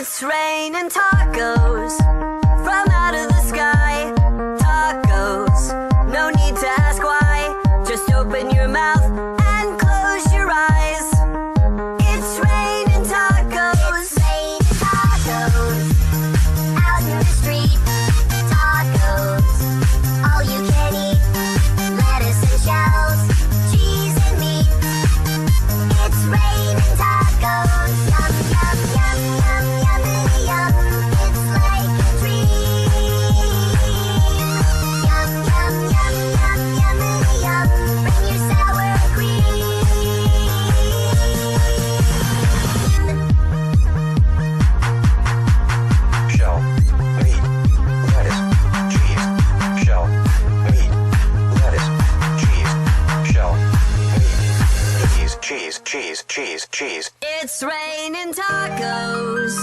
It's raining tacos from out of the sky. Tacos, no need to ask why. Just open your mouth and close your eyes. It's raining tacos. It's raining tacos out in the street. Tacos, all you can eat. Lettuce and shells, cheese and meat. It's raining tacos. Yum, yum, yum, yum, yummity yum. It's like a dream. Yum, yum, yum, yum, yummity yum. Bring your sour cream. Shell, meat, lettuce, cheese. Shell, meat, lettuce, cheese. Shell, meat, cheese, cheese, cheese, cheese, cheese. It's raining tacos.